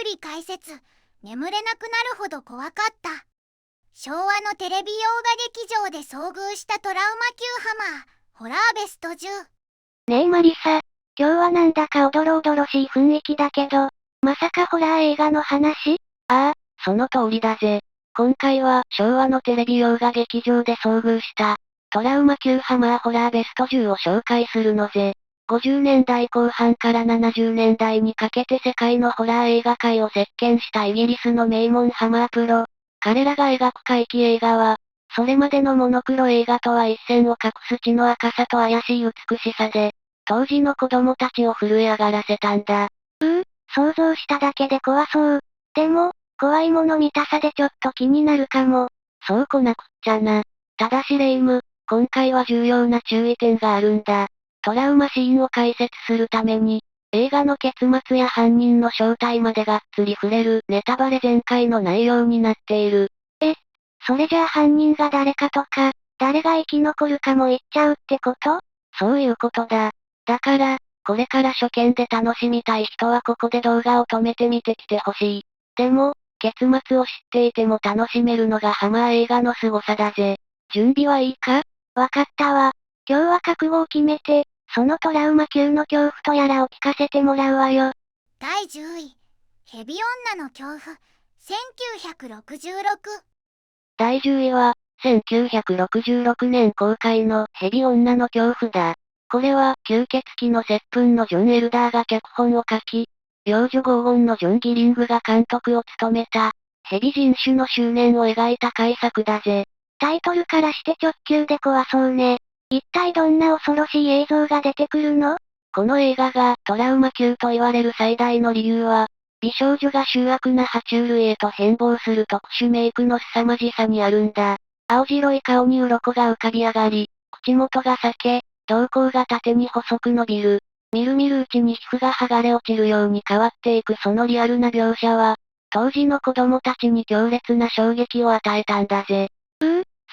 り解説。眠れなくなるほど怖かった。昭和のテレビ洋画劇場で遭遇したトラウマ級ハマー、ホラーベスト10。ねえマリサ、今日はなんだかおどろおどろしい雰囲気だけど、まさかホラー映画の話？ああ、その通りだぜ。今回は昭和のテレビ洋画劇場で遭遇したトラウマ級ハマーホラーベスト10を紹介するのぜ。50年代後半から70年代にかけて世界のホラー映画界を席巻したイギリスの名門ハマープロ。彼らが描く怪奇映画は、それまでのモノクロ映画とは一線を画す血の赤さと怪しい美しさで、当時の子供たちを震え上がらせたんだ。想像しただけで怖そう。でも、怖いもの見たさでちょっと気になるかも。そうこなくっちゃな。ただしレイム、今回は重要な注意点があるんだ。トラウマシーンを解説するために、映画の結末や犯人の正体までがっつり触れるネタバレ全開の内容になっている。それじゃあ犯人が誰かとか、誰が生き残るかも言っちゃうってこと？そういうことだ。だから、これから初見で楽しみたい人はここで動画を止めてみてきてほしい。でも、結末を知っていても楽しめるのがハマー映画の凄さだぜ。準備はいいか？わかったわ。今日は覚悟を決めて、そのトラウマ級の恐怖とやらを聞かせてもらうわよ。第10位。ヘビ女の恐怖。1966。第10位は、1966年公開のヘビ女の恐怖だ。これは、吸血鬼の接吻のジョン・エルダーが脚本を書き、幼女黄金のジョン・ギリングが監督を務めた、ヘビ人種の執念を描いた大作だぜ。タイトルからして直球で怖そうね。一体どんな恐ろしい映像が出てくるの？この映画がトラウマ級と言われる最大の理由は、美少女が醜悪な爬虫類へと変貌する特殊メイクの凄まじさにあるんだ。青白い顔に鱗が浮かび上がり、口元が裂け、瞳孔が縦に細く伸びる。みるみるうちに皮膚が剥がれ落ちるように変わっていくそのリアルな描写は、当時の子供たちに強烈な衝撃を与えたんだぜ。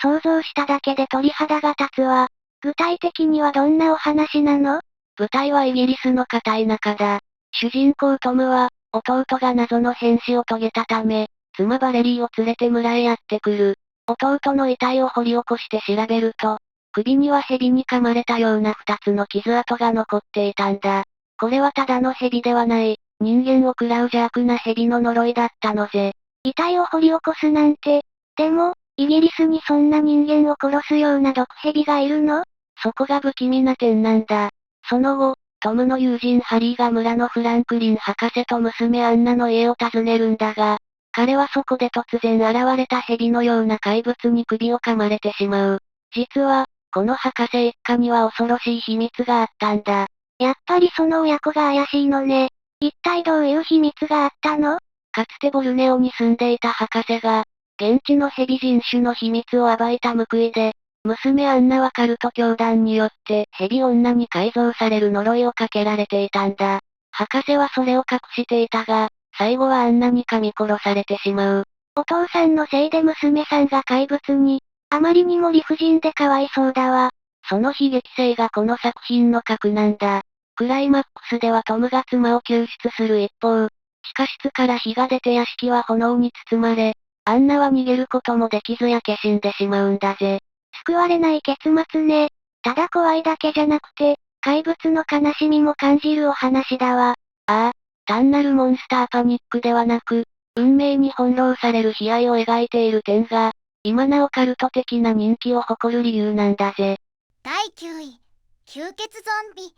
想像しただけで鳥肌が立つわ。具体的にはどんなお話なの？舞台はイギリスの片田舎だ。主人公トムは、弟が謎の変死を遂げたため、妻バレリーを連れて村へやってくる。弟の遺体を掘り起こして調べると、首には蛇に噛まれたような二つの傷跡が残っていたんだ。これはただの蛇ではない、人間を食らう邪悪な蛇の呪いだったのぜ。遺体を掘り起こすなんて。でも、イギリスにそんな人間を殺すような毒蛇がいるの？そこが不気味な点なんだ。その後、トムの友人ハリーが村のフランクリン博士と娘アンナの家を訪ねるんだが、彼はそこで突然現れた蛇のような怪物に首を噛まれてしまう。実は、この博士一家には恐ろしい秘密があったんだ。やっぱりその親子が怪しいのね。一体どういう秘密があったの？かつてボルネオに住んでいた博士が、現地のヘビ人種の秘密を暴いた報いで、娘アンナはカルト教団によってヘビ女に改造される呪いをかけられていたんだ。博士はそれを隠していたが、最後はアンナに噛み殺されてしまう。お父さんのせいで娘さんが怪物に、あまりにも理不尽でかわいそうだわ。その悲劇性がこの作品の核なんだ。クライマックスではトムが妻を救出する一方、地下室から火が出て屋敷は炎に包まれ、アンナは逃げることもできず焼け死んでしまうんだぜ。救われない結末ね。ただ怖いだけじゃなくて、怪物の悲しみも感じるお話だわ。ああ、単なるモンスターパニックではなく、運命に翻弄される悲哀を描いている点が、今なおカルト的な人気を誇る理由なんだぜ。第9位。吸血ゾンビ。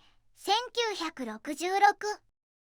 1966。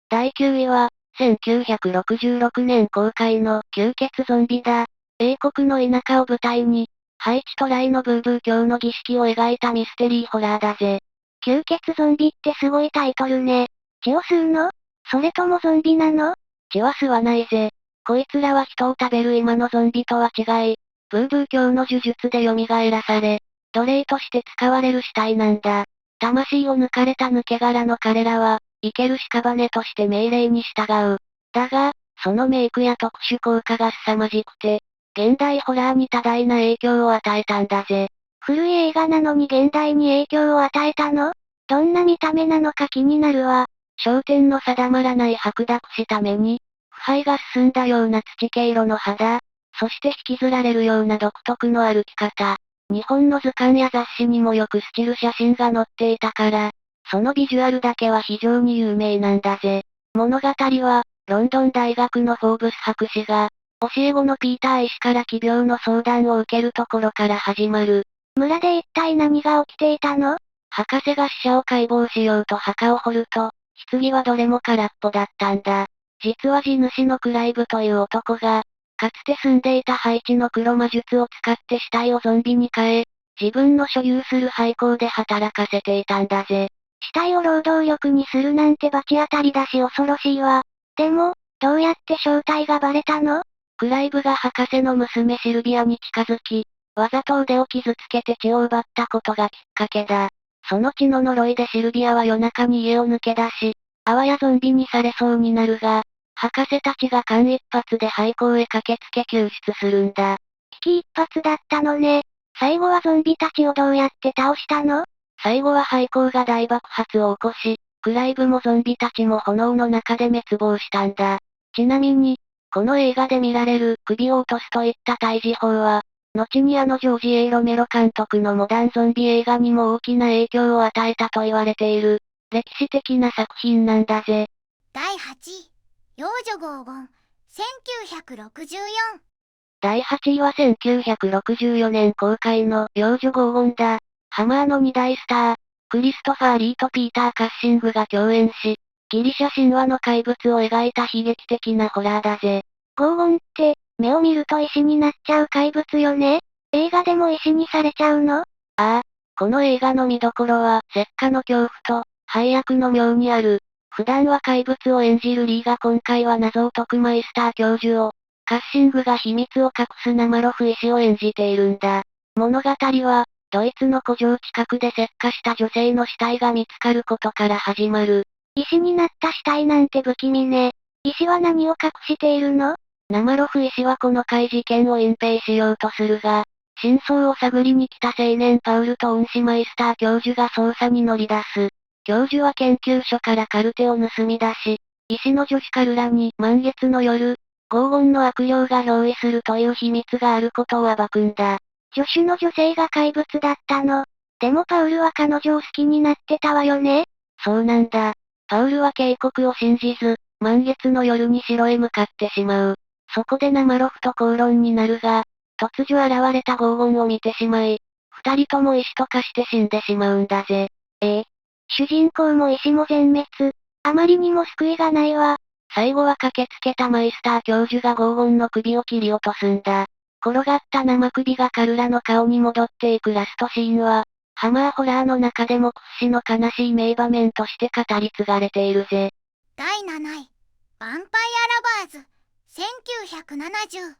第9位は、1966年公開の吸血ゾンビだ。英国の田舎を舞台に、ハイチトライのブーブー教の儀式を描いたミステリーホラーだぜ。吸血ゾンビってすごいタイトルね。血を吸うの？それともゾンビなの？血は吸わないぜ。こいつらは人を食べる今のゾンビとは違い、ブーブー教の呪術で蘇らされ、奴隷として使われる死体なんだ。魂を抜かれた抜け殻の彼らは、生ける屍として命令に従う。だが、そのメイクや特殊効果が凄まじくて、現代ホラーに多大な影響を与えたんだぜ。古い映画なのに現代に影響を与えたの？どんな見た目なのか気になるわ。焦点の定まらない白濁した目に、不腐敗が進んだような土系色の肌、そして引きずられるような独特の歩き方。日本の図鑑や雑誌にもよくスチル写真が載っていたから、そのビジュアルだけは非常に有名なんだぜ。物語は、ロンドン大学のフォーブス博士が、教え子のピーター医師から奇病の相談を受けるところから始まる。村で一体何が起きていたの？博士が死者を解剖しようと墓を掘ると、棺はどれも空っぽだったんだ。実は地主のクライブという男が、かつて住んでいたハイチの黒魔術を使って死体をゾンビに変え、自分の所有する廃校で働かせていたんだぜ。死体を労働力にするなんて罰当たりだし恐ろしいわ。でも、どうやって正体がバレたの？クライブが博士の娘シルビアに近づき、わざと腕を傷つけて血を奪ったことがきっかけだ。その血の呪いでシルビアは夜中に家を抜け出し、あわやゾンビにされそうになるが、博士たちが間一髪で廃校へ駆けつけ救出するんだ。危機一髪だったのね。最後はゾンビたちをどうやって倒したの？最後は廃校が大爆発を起こし、クライブもゾンビたちも炎の中で滅亡したんだ。ちなみに、この映画で見られる首を落とすといった対峙法は、後にジョージ・エイ・ロメロ監督のモダンゾンビ映画にも大きな影響を与えたと言われている、歴史的な作品なんだぜ。第8位、幼女黄金、1964。第8位は1964年公開の幼女黄金だ。ハマーの2大スター、クリストファー・リーとピーター・カッシングが共演し、ギリシャ神話の怪物を描いた悲劇的なホラーだぜ。黄金って、目を見ると石になっちゃう怪物よね。映画でも石にされちゃうの？ああ、この映画の見どころは、石化の恐怖と、配役の妙にある。普段は怪物を演じるリーが今回は謎を解くマイスター教授を、カッシングが秘密を隠すナマロフ医師を演じているんだ。物語は、ドイツの古城近くで石化した女性の死体が見つかることから始まる。石になった死体なんて不気味ね。医師は何を隠しているの？ナマロフ医師はこの怪事件を隠蔽しようとするが、真相を探りに来た青年パウルと恩師マイスター教授が捜査に乗り出す。教授は研究所からカルテを盗み出し、医師の女子カルラに満月の夜、黄金の悪霊が憑依するという秘密があることを暴くんだ。助手の女性が怪物だったの。でもパウルは彼女を好きになってたわよね。そうなんだ。パウルは警告を信じず、満月の夜に城へ向かってしまう。そこでナマロフと口論になるが、突如現れた黄金を見てしまい、二人とも石と化して死んでしまうんだぜ。主人公も医師も全滅。あまりにも救いがないわ。最後は駆けつけたマイスター教授が黄金の首を切り落とすんだ。転がった生首がカルラの顔に戻っていくラストシーンは、ハマーホラーの中でも屈指の悲しい名場面として語り継がれているぜ。第7位、ヴァンパイアラバーズ、1970。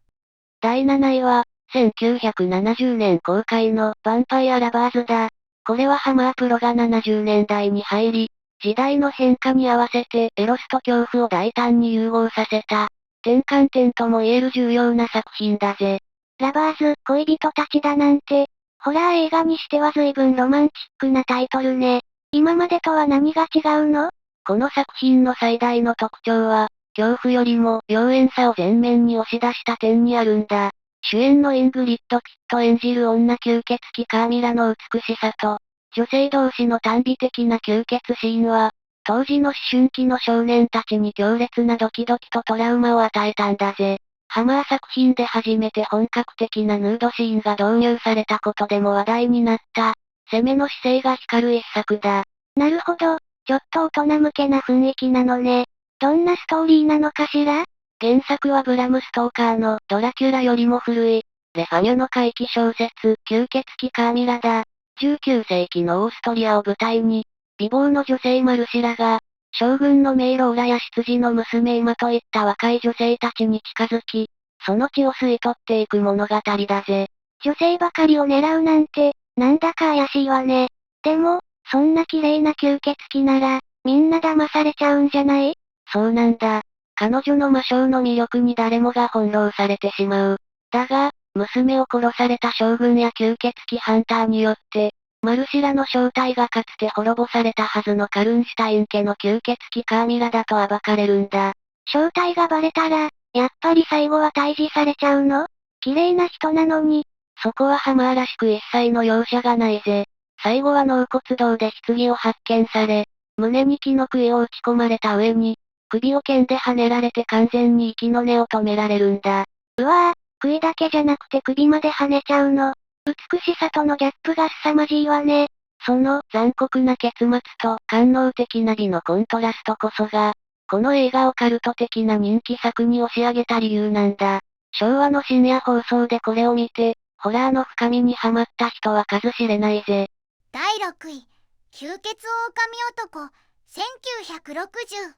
第7位は、1970年公開のヴァンパイアラバーズだ。これはハマープロが70年代に入り、時代の変化に合わせてエロスと恐怖を大胆に融合させた、転換点とも言える重要な作品だぜ。ラバーズ、恋人たちだなんて、ホラー映画にしては随分ロマンチックなタイトルね。今までとは何が違うの？この作品の最大の特徴は、恐怖よりも妖艶さを前面に押し出した点にあるんだ。主演のイングリッド・キッド演じる女吸血鬼カーミラの美しさと、女性同士の短美的な吸血シーンは、当時の思春期の少年たちに強烈なドキドキとトラウマを与えたんだぜ。ハマー作品で初めて本格的なヌードシーンが導入されたことでも話題になった、攻めの姿勢が光る一作だ。なるほど、ちょっと大人向けな雰囲気なのね。どんなストーリーなのかしら？原作はブラム・ストーカーのドラキュラよりも古い、レファニュの怪奇小説、吸血鬼カーミラだ。19世紀のオーストリアを舞台に、美貌の女性マルシラが、将軍のメイローラや執事の娘エマといった若い女性たちに近づき、その血を吸い取っていく物語だぜ。女性ばかりを狙うなんて、なんだか怪しいわね。でも、そんな綺麗な吸血鬼なら、みんな騙されちゃうんじゃない？そうなんだ。彼女の魔性の魅力に誰もが翻弄されてしまう。だが、娘を殺された将軍や吸血鬼ハンターによって、マルシラの正体がかつて滅ぼされたはずのカルンシュタイン家の吸血鬼カーミラだと暴かれるんだ。正体がバレたら、やっぱり最後は退治されちゃうの？綺麗な人なのに。そこはハマーらしく一切の容赦がないぜ。最後は納骨堂で棺を発見され、胸に木の杭を打ち込まれた上に、首を剣で跳ねられて完全に息の根を止められるんだ。うわぁ、杭だけじゃなくて首まで跳ねちゃうの。美しさとのギャップが凄まじいわね。その残酷な結末と官能的な美のコントラストこそが、この映画をカルト的な人気作に押し上げた理由なんだ。昭和の深夜放送でこれを見て、ホラーの深みにはまった人は数知れないぜ。第6位、吸血狼男、1960。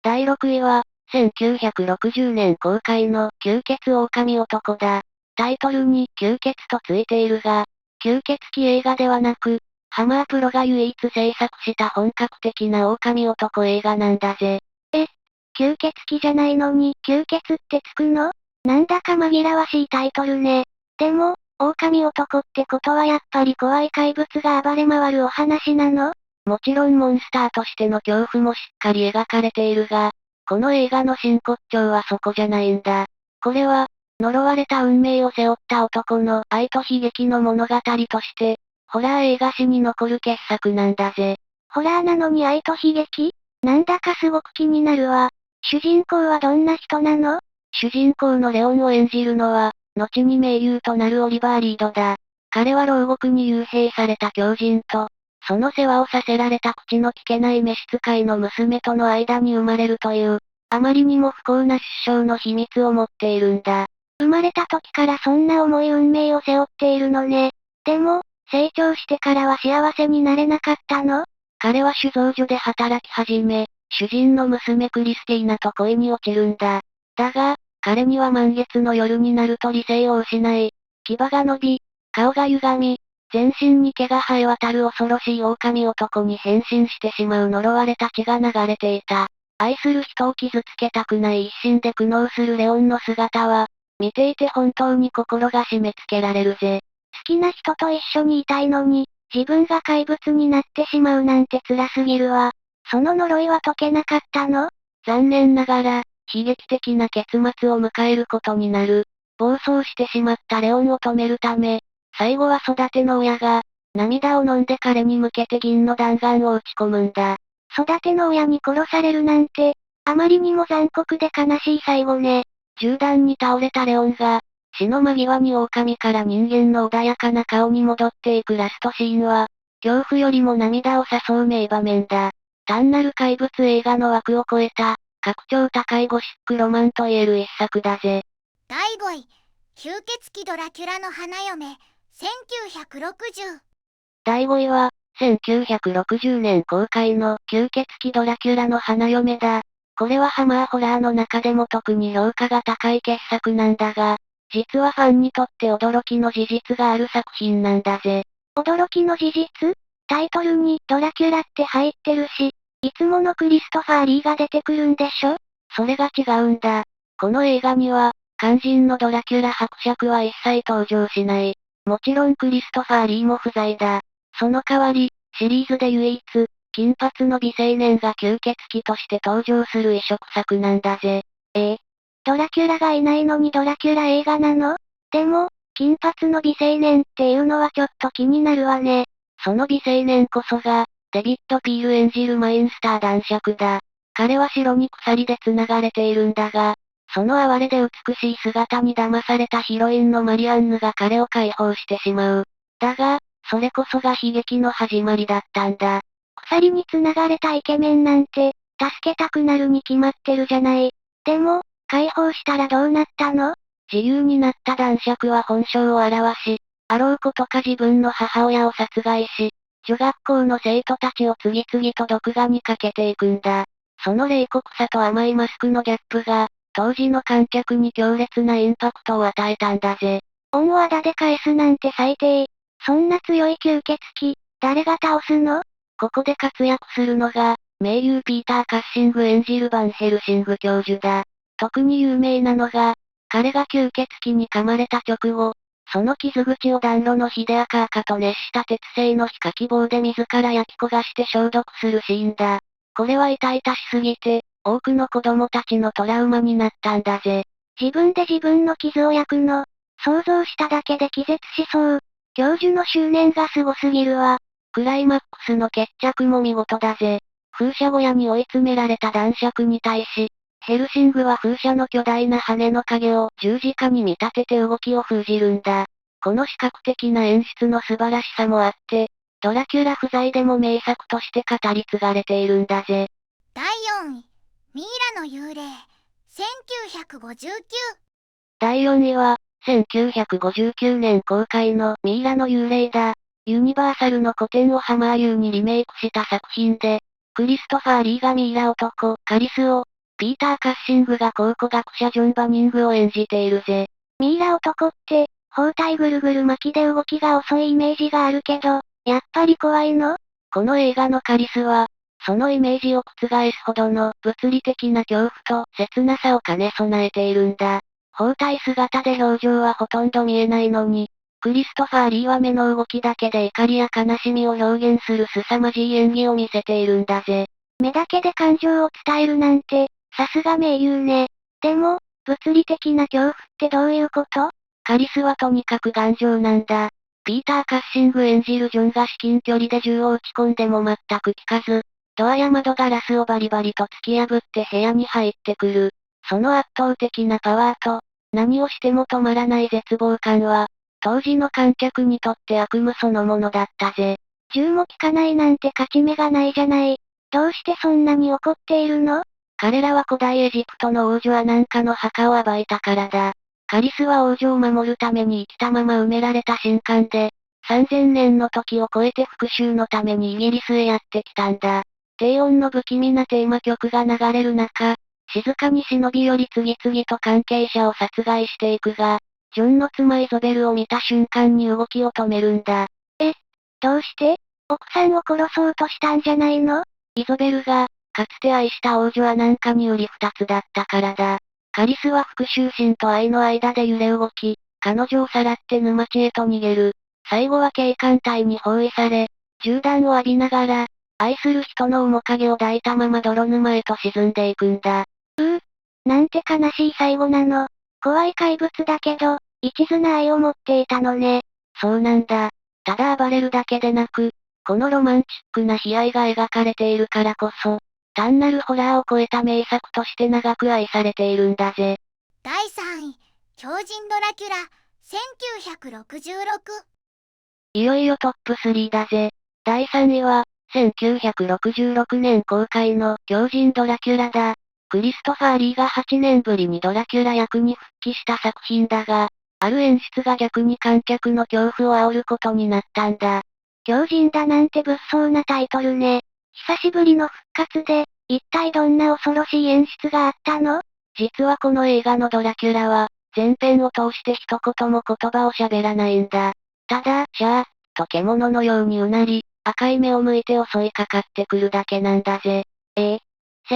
第6位は、1960年公開の吸血狼男だ。タイトルに吸血とついているが、吸血鬼映画ではなく、ハマープロが唯一制作した本格的な狼男映画なんだぜ。吸血鬼じゃないのに、吸血ってつくの？なんだか紛らわしいタイトルね。でも、狼男ってことはやっぱり怖い怪物が暴れ回るお話なの？もちろんモンスターとしての恐怖もしっかり描かれているが、この映画の真骨頂はそこじゃないんだ。これは、呪われた運命を背負った男の愛と悲劇の物語として、ホラー映画史に残る傑作なんだぜ。ホラーなのに愛と悲劇？なんだかすごく気になるわ。主人公はどんな人なの？主人公のレオンを演じるのは、後に名優となるオリバー・リードだ。彼は牢獄に幽閉された狂人と、その世話をさせられた口の聞けない召使いの娘との間に生まれるという、あまりにも不幸な出生の秘密を持っているんだ。生まれた時からそんな重い運命を背負っているのね。でも、成長してからは幸せになれなかったの？彼は酒造所で働き始め、主人の娘クリスティーナと恋に落ちるんだ。だが、彼には満月の夜になると理性を失い、牙が伸び、顔が歪み、全身に毛が生え渡る恐ろしい狼男に変身してしまう呪われた血が流れていた。愛する人を傷つけたくない一心で苦悩するレオンの姿は、見ていて本当に心が締め付けられるぜ。好きな人と一緒にいたいのに、自分が怪物になってしまうなんて辛すぎるわ。その呪いは解けなかったの？残念ながら、悲劇的な結末を迎えることになる。暴走してしまったレオンを止めるため、最後は育ての親が、涙を飲んで彼に向けて銀の弾丸を撃ち込むんだ。育ての親に殺されるなんて、あまりにも残酷で悲しい最後ね。銃弾に倒れたレオンが、死の間際に狼から人間の穏やかな顔に戻っていくラストシーンは、恐怖よりも涙を誘う名場面だ。単なる怪物映画の枠を超えた、格調高いゴシックロマンと言える一作だぜ。第5位、吸血鬼ドラキュラの花嫁、1960。第5位は、1960年公開の吸血鬼ドラキュラの花嫁だ。これはハマーホラーの中でも特に評価が高い傑作なんだが、実はファンにとって驚きの事実がある作品なんだぜ。驚きの事実？タイトルにドラキュラって入ってるし、いつものクリストファー・リーが出てくるんでしょ？それが違うんだ。この映画には、肝心のドラキュラ伯爵は一切登場しない。もちろんクリストファー・リーも不在だ。その代わり、シリーズで唯一、金髪の美青年が吸血鬼として登場する異色作なんだぜ。ドラキュラがいないのにドラキュラ映画なの？でも、金髪の美青年っていうのはちょっと気になるわね。その美青年こそが、デビッド・ピール演じるマインスター男爵だ。彼は城に鎖で繋がれているんだが、その哀れで美しい姿に騙されたヒロインのマリアンヌが彼を解放してしまう。だが、それこそが悲劇の始まりだったんだ。鎖に繋がれたイケメンなんて、助けたくなるに決まってるじゃない。でも、解放したらどうなったの？自由になった男爵は本性を表し、あろうことか自分の母親を殺害し、女学校の生徒たちを次々と毒牙にかけていくんだ。その冷酷さと甘いマスクのギャップが、当時の観客に強烈なインパクトを与えたんだぜ。恩をあだで返すなんて最低。そんな強い吸血鬼、誰が倒すの？ここで活躍するのが、名優ピーター・カッシング演じるバンヘルシング教授だ。特に有名なのが、彼が吸血鬼に噛まれた直後、その傷口を暖炉の火で赤々と熱した鉄製の火かき棒で自ら焼き焦がして消毒するシーンだ。これは痛々しすぎて、多くの子供たちのトラウマになったんだぜ。自分で自分の傷を焼くの。想像しただけで気絶しそう。教授の執念がすごすぎるわ。クライマックスの決着も見事だぜ。風車小屋に追い詰められた男爵に対し、ヘルシングは風車の巨大な羽の影を十字架に見立てて動きを封じるんだ。この視覚的な演出の素晴らしさもあって、ドラキュラ不在でも名作として語り継がれているんだぜ。第4位、ミイラの幽霊、1959。第4位は、1959年公開のミイラの幽霊だ。ユニバーサルの古典をハマー流にリメイクした作品で、クリストファー・リーがミイラ男、カリスを、ピーター・カッシングが考古学者ジョン・バニングを演じているぜ。ミイラ男って、包帯ぐるぐる巻きで動きが遅いイメージがあるけど、やっぱり怖いの？この映画のカリスは、そのイメージを覆すほどの物理的な恐怖と切なさを兼ね備えているんだ。包帯姿で表情はほとんど見えないのに、クリストファー・リーは目の動きだけで怒りや悲しみを表現する凄まじい演技を見せているんだぜ。目だけで感情を伝えるなんて、さすが名優ね。でも、物理的な恐怖ってどういうこと？カリスはとにかく頑丈なんだ。ピーター・カッシング演じるジョンが至近距離で銃を撃ち込んでも全く効かず、ドアや窓ガラスをバリバリと突き破って部屋に入ってくる。その圧倒的なパワーと、何をしても止まらない絶望感は、当時の観客にとって悪夢そのものだったぜ。銃も効かないなんて勝ち目がないじゃない。どうしてそんなに怒っているの？彼らは古代エジプトの王女アナンカの墓を暴いたからだ。カリスは王女を守るために生きたまま埋められた神官で、3000年の時を超えて復讐のためにイギリスへやってきたんだ。低音の不気味なテーマ曲が流れる中、静かに忍び寄り次々と関係者を殺害していくが、ジョンの妻イゾベルを見た瞬間に動きを止めるんだ。どうして？奥さんを殺そうとしたんじゃないの？イゾベルが、かつて愛した王女はなんかにより二つだったからだ。カリスは復讐心と愛の間で揺れ動き、彼女をさらって沼地へと逃げる。最後は警官隊に包囲され、銃弾を浴びながら、愛する人の面影を抱いたまま泥沼へと沈んでいくんだ。なんて悲しい最後なの。怖い怪物だけど、一途な愛を持っていたのね。そうなんだ。ただ暴れるだけでなく、このロマンチックな悲哀が描かれているからこそ、単なるホラーを超えた名作として長く愛されているんだぜ。第3位、狂人ドラキュラ、1966。いよいよトップ3だぜ。第3位は、1966年公開の狂人ドラキュラだ。クリストファー・リーが8年ぶりにドラキュラ役に復帰した作品だが、ある演出が逆に観客の恐怖を煽ることになったんだ。狂人だなんて物騒なタイトルね。久しぶりの復活で、一体どんな恐ろしい演出があったの？実はこの映画のドラキュラは、前編を通して一言も言葉を喋らないんだ。ただ、シャー、と獣のようにうなり、赤い目を向いて襲いかかってくるだけなんだぜ。セ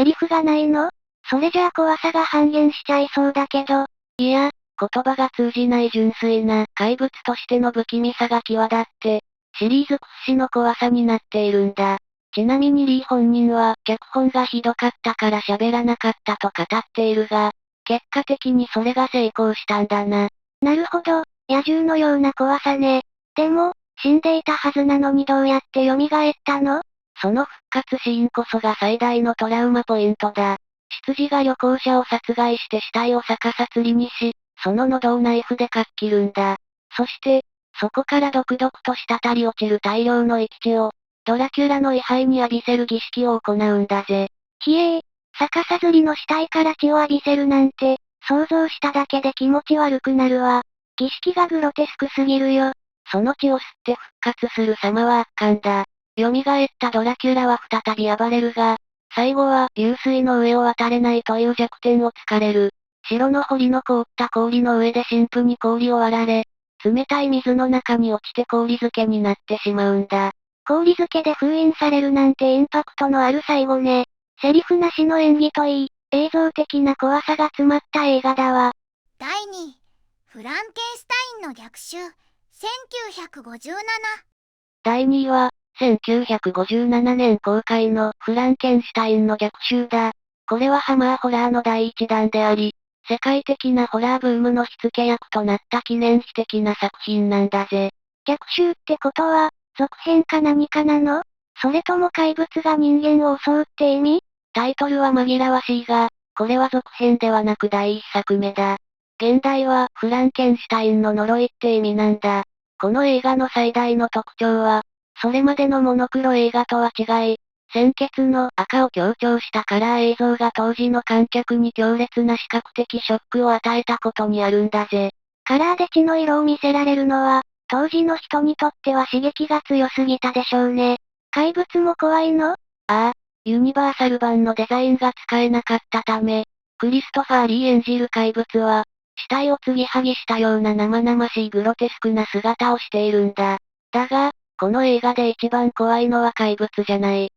リフがないの？それじゃあ怖さが半減しちゃいそうだけど。いや、言葉が通じない純粋な怪物としての不気味さが際立って、シリーズ屈指の怖さになっているんだ。ちなみにリー本人は脚本がひどかったから喋らなかったと語っているが、結果的にそれが成功したんだな。なるほど、野獣のような怖さね。でも、死んでいたはずなのにどうやって蘇ったの？その復活シーンこそが最大のトラウマポイントだ。執事が旅行者を殺害して死体を逆さ吊りにし、その喉をナイフでかっ切るんだ。そして、そこから毒々と滴り落ちる大量の液血を、ドラキュラの位牌に浴びせる儀式を行うんだぜ。ひえー、逆さ吊りの死体から血を浴びせるなんて、想像しただけで気持ち悪くなるわ。儀式がグロテスクすぎるよ。その血を吸って復活する様は圧巻だ。蘇ったドラキュラは再び暴れるが、最後は流水の上を渡れないという弱点を突かれる。城の堀の凍った氷の上で神父に氷を割られ、冷たい水の中に落ちて氷漬けになってしまうんだ。氷漬けで封印されるなんてインパクトのある最後ね。セリフなしの演技といい、映像的な怖さが詰まった映画だわ。第2位、フランケンスタインの逆襲、1957。第2位は、1957年公開のフランケンシュタインの逆襲だ。これはハマーホラーの第一弾であり、世界的なホラーブームの火付け役となった記念碑的な作品なんだぜ。逆襲ってことは、続編か何かなの？それとも怪物が人間を襲うって意味？タイトルは紛らわしいが、これは続編ではなく第一作目だ。現代はフランケンシュタインの呪いって意味なんだ。この映画の最大の特徴は、それまでのモノクロ映画とは違い、鮮血の赤を強調したカラー映像が当時の観客に強烈な視覚的ショックを与えたことにあるんだぜ。カラーで血の色を見せられるのは、当時の人にとっては刺激が強すぎたでしょうね。怪物も怖いの？ああ、ユニバーサル版のデザインが使えなかったため、クリストファー・リー演じる怪物は、死体を継ぎはぎしたような生々しいグロテスクな姿をしているんだ。だが、この映画で一番怖いのは怪物じゃない。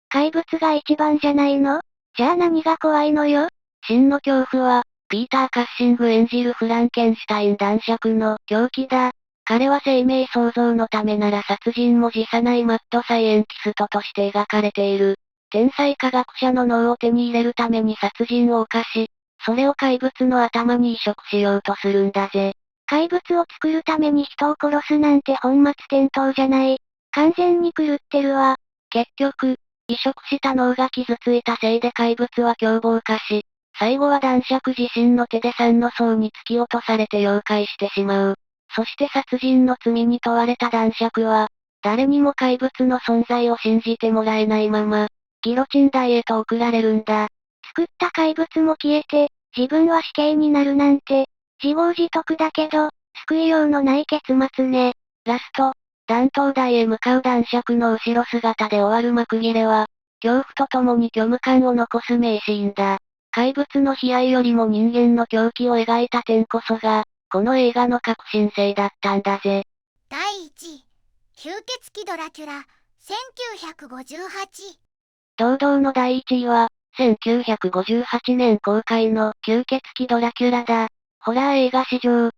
怪物が一番じゃないの？じゃあ何が怖いのよ？真の恐怖は、ピーター・カッシング演じるフランケンシュタイン男爵の狂気だ。彼は生命創造のためなら殺人も辞さないマッドサイエンティストとして描かれている。天才科学者の脳を手に入れるために殺人を犯し、それを怪物の頭に移植しようとするんだぜ。怪物を作るために人を殺すなんて本末転倒じゃない。完全に狂ってるわ。結局、移植した脳が傷ついたせいで怪物は凶暴化し、最後は男爵自身の手で3の層に突き落とされて妖怪してしまう。そして殺人の罪に問われた男爵は、誰にも怪物の存在を信じてもらえないまま、ギロチン台へと送られるんだ。作った怪物も消えて、自分は死刑になるなんて、自業自得だけど、救いようのない結末ね。ラスト、断頭台へ向かう男爵の後ろ姿で終わる幕切れは、恐怖とともに虚無感を残す名シーンだ。怪物の悲哀よりも人間の狂気を描いた点こそが、この映画の革新性だったんだぜ。第1位、吸血鬼ドラキュラ、1958。堂々の第1位は、1958年公開の吸血鬼ドラキュラだ。ホラー映画史上、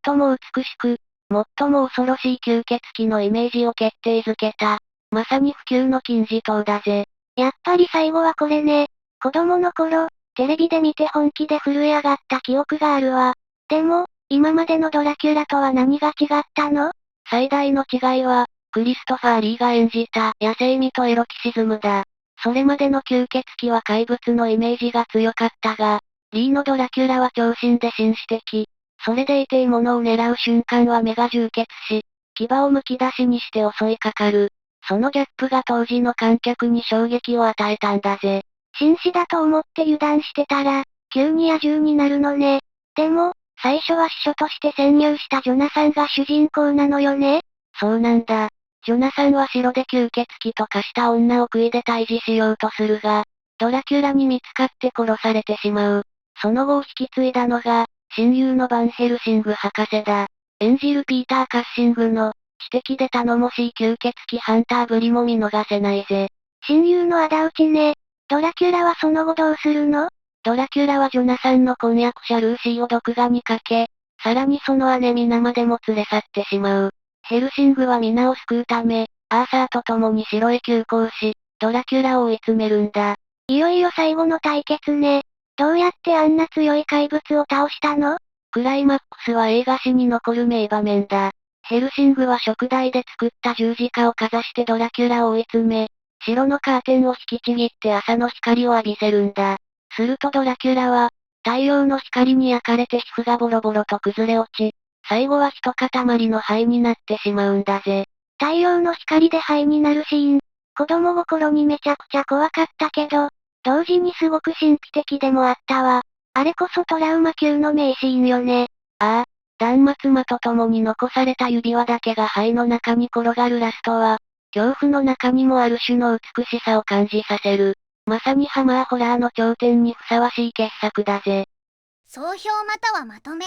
最も美しく、最も恐ろしい吸血鬼のイメージを決定づけた。まさに不朽の金字塔だぜ。やっぱり最後はこれね。子供の頃、テレビで見て本気で震え上がった記憶があるわ。でも、今までのドラキュラとは何が違ったの？最大の違いは、クリストファー・リーが演じた野生味とエロキシズムだ。それまでの吸血鬼は怪物のイメージが強かったが、リーのドラキュラは長身で紳士的。それでいて獲物を狙う瞬間は目が充血し、牙をむき出しにして襲いかかる。そのギャップが当時の観客に衝撃を与えたんだぜ。紳士だと思って油断してたら、急に野獣になるのね。でも、最初は秘書として潜入したジョナサンが主人公なのよね。そうなんだ。ジョナサンは城で吸血鬼と化した女を杭で退治しようとするが、ドラキュラに見つかって殺されてしまう。その後を引き継いだのが、親友のバンヘルシング博士だ。演じるピーター・カッシングの、知的で頼もしい吸血鬼ハンターぶりも見逃せないぜ。親友の仇討ちね。ドラキュラはその後どうするの？ドラキュラはジョナサンの婚約者ルーシーを毒牙にかけ、さらにその姉ミナまでも連れ去ってしまう。ヘルシングはミナを救うため、アーサーと共に城へ急行し、ドラキュラを追い詰めるんだ。いよいよ最後の対決ね。どうやってあんな強い怪物を倒したの？クライマックスは映画史に残る名場面だ。ヘルシングは食台で作った十字架をかざしてドラキュラを追い詰め、城のカーテンを引きちぎって朝の光を浴びせるんだ。するとドラキュラは、太陽の光に焼かれて皮膚がボロボロと崩れ落ち、最後は一塊の灰になってしまうんだぜ。太陽の光で灰になるシーン。子供心にめちゃくちゃ怖かったけど、同時にすごく神秘的でもあったわ。あれこそトラウマ級の名シーンよね。ああ、断末魔と共に残された指輪だけが灰の中に転がるラストは、恐怖の中にもある種の美しさを感じさせる。まさにハマーホラーの頂点にふさわしい傑作だぜ。総評またはまとめ。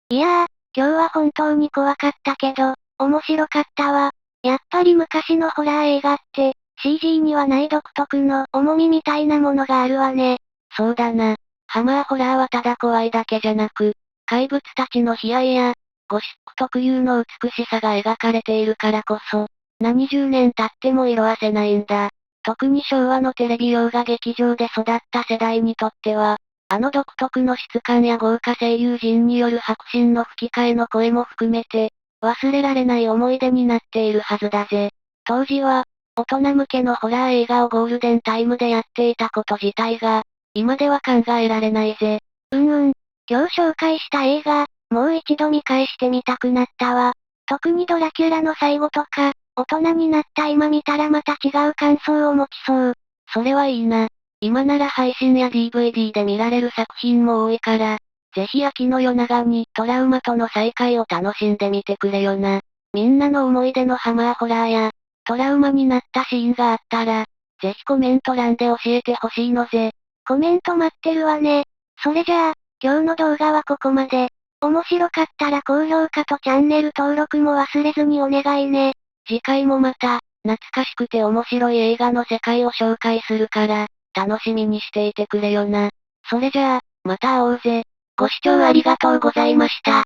いやー、今日は本当に怖かったけど、面白かったわ。やっぱり昔のホラー映画って、CG にはない独特の重みみたいなものがあるわね。そうだな。ハマーホラーはただ怖いだけじゃなく、怪物たちの悲哀や、ゴシック特有の美しさが描かれているからこそ、何十年経っても色褪せないんだ。特に昭和のテレビ洋画劇場で育った世代にとっては、あの独特の質感や豪華声優陣による迫真の吹き替えの声も含めて、忘れられない思い出になっているはずだぜ。当時は、大人向けのホラー映画をゴールデンタイムでやっていたこと自体が、今では考えられないぜ。今日紹介した映画、もう一度見返してみたくなったわ。特にドラキュラの最後とか、大人になった今見たらまた違う感想を持ちそう。それはいいな。今なら配信や DVD で見られる作品も多いから、ぜひ秋の夜長にトラウマとの再会を楽しんでみてくれよな。みんなの思い出のハマーホラーや、トラウマになったシーンがあったら、ぜひコメント欄で教えてほしいのぜ。コメント待ってるわね。それじゃあ、今日の動画はここまで。面白かったら高評価とチャンネル登録も忘れずにお願いね。次回もまた、懐かしくて面白い映画の世界を紹介するから、楽しみにしていてくれよな。それじゃあ、また会おうぜ。ご視聴ありがとうございました。